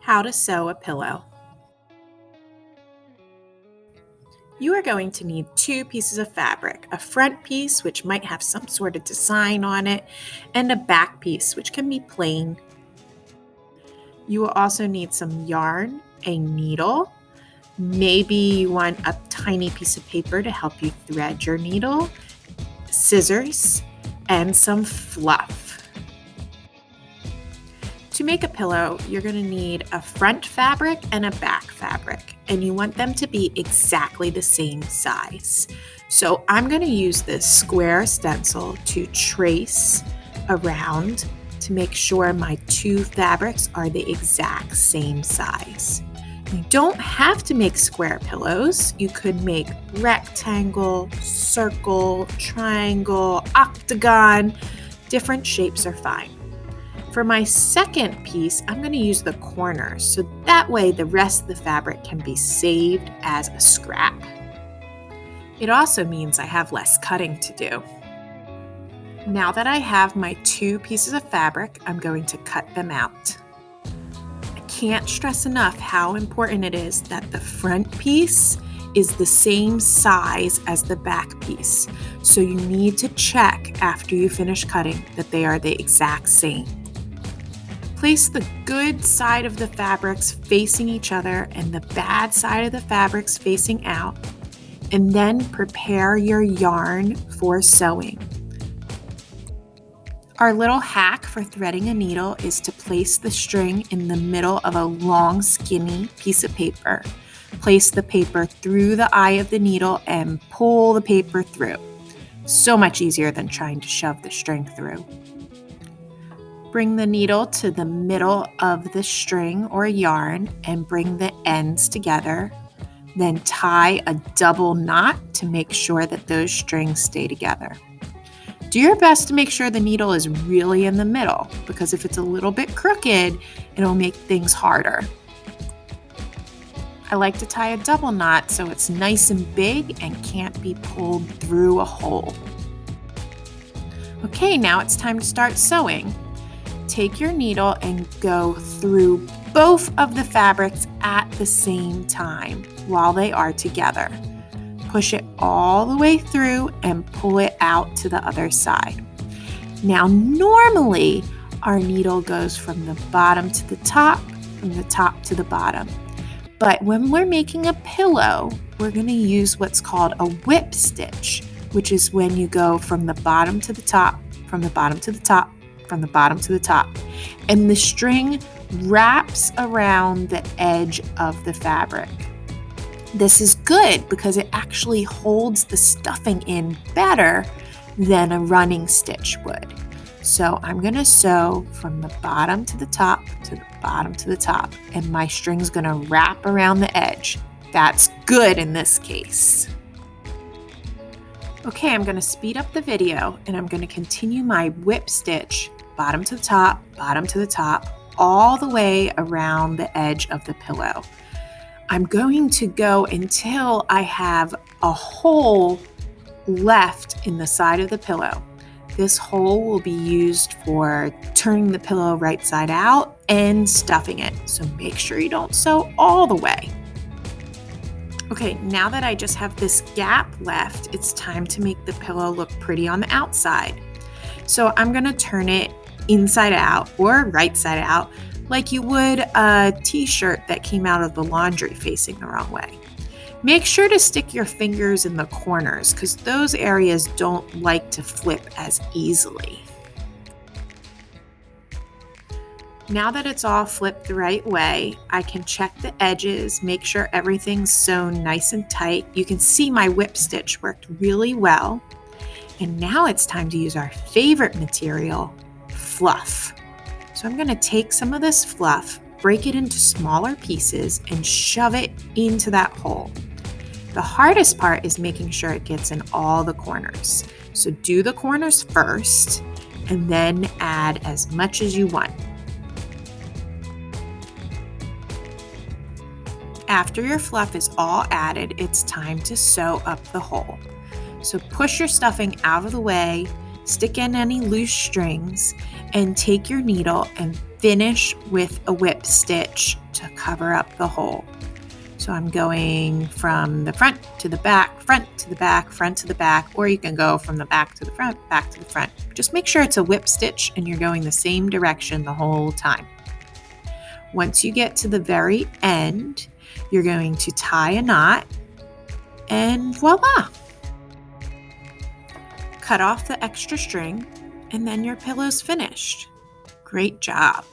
How to sew a pillow. You are going to need 2 pieces of fabric, a front piece which might have some sort of design on it, and a back piece which can be plain. You will also need some yarn, a needle, maybe you want a tiny piece of paper to help you thread your needle, scissors, and some fluff. To make a pillow, you're going to need a front fabric and a back fabric, and you want them to be exactly the same size. So I'm going to use this square stencil to trace around to make sure my 2 fabrics are the exact same size. You don't have to make square pillows. You could make rectangle, circle, triangle, octagon. Different shapes are fine. For my second piece, I'm going to use the corners, so that way the rest of the fabric can be saved as a scrap. It also means I have less cutting to do. Now that I have my 2 pieces of fabric, I'm going to cut them out. I can't stress enough how important it is that the front piece is the same size as the back piece, so you need to check after you finish cutting that they are the exact same. Place the good side of the fabrics facing each other and the bad side of the fabrics facing out, and then prepare your yarn for sewing. Our little hack for threading a needle is to place the string in the middle of a long, skinny piece of paper. Place the paper through the eye of the needle and pull the paper through. So much easier than trying to shove the string through. Bring the needle to the middle of the string or yarn and bring the ends together. Then tie a double knot to make sure that those strings stay together. Do your best to make sure the needle is really in the middle, because if it's a little bit crooked, it'll make things harder. I like to tie a double knot so it's nice and big and can't be pulled through a hole. Okay, now it's time to start sewing. Take your needle and go through both of the fabrics at the same time while they are together. Push it all the way through and pull it out to the other side. Now, normally our needle goes from the bottom to the top, from the top to the bottom. But when we're making a pillow, we're going to use what's called a whip stitch, which is when you go from the bottom to the top, from the bottom to the top, from the bottom to the top, and the string wraps around the edge of the fabric. This is good because it actually holds the stuffing in better than a running stitch would. So I'm going to sew from the bottom to the top to the bottom to the top, and my string's going to wrap around the edge. That's good in this case. Okay, I'm going to speed up the video and I'm going to continue my whip stitch bottom to the top, all the way around the edge of the pillow. I'm going to go until I have a hole left in the side of the pillow. This hole will be used for turning the pillow right side out and stuffing it, so make sure you don't sew all the way. Okay, now that I just have this gap left, it's time to make the pillow look pretty on the outside. So I'm going to turn it inside out or right side out like you would a t-shirt that came out of the laundry facing the wrong way. Make sure to stick your fingers in the corners because those areas don't like to flip as easily. Now that it's all flipped the right way, I can check the edges, make sure everything's sewn nice and tight. You can see my whip stitch worked really well. And now it's time to use our favorite material, fluff. So I'm going to take some of this fluff, break it into smaller pieces, and shove it into that hole. The hardest part is making sure it gets in all the corners. So do the corners first, and then add as much as you want. After your fluff is all added, it's time to sew up the hole. So push your stuffing out of the way, stick in any loose strings, and take your needle and finish with a whip stitch to cover up the hole. So I'm going from the front to the back, front to the back, front to the back, or you can go from the back to the front, back to the front. Just make sure it's a whip stitch and you're going the same direction the whole time. Once you get to the very end, you're going to tie a knot and voila! Cut off the extra string and then your pillow's finished. Great job!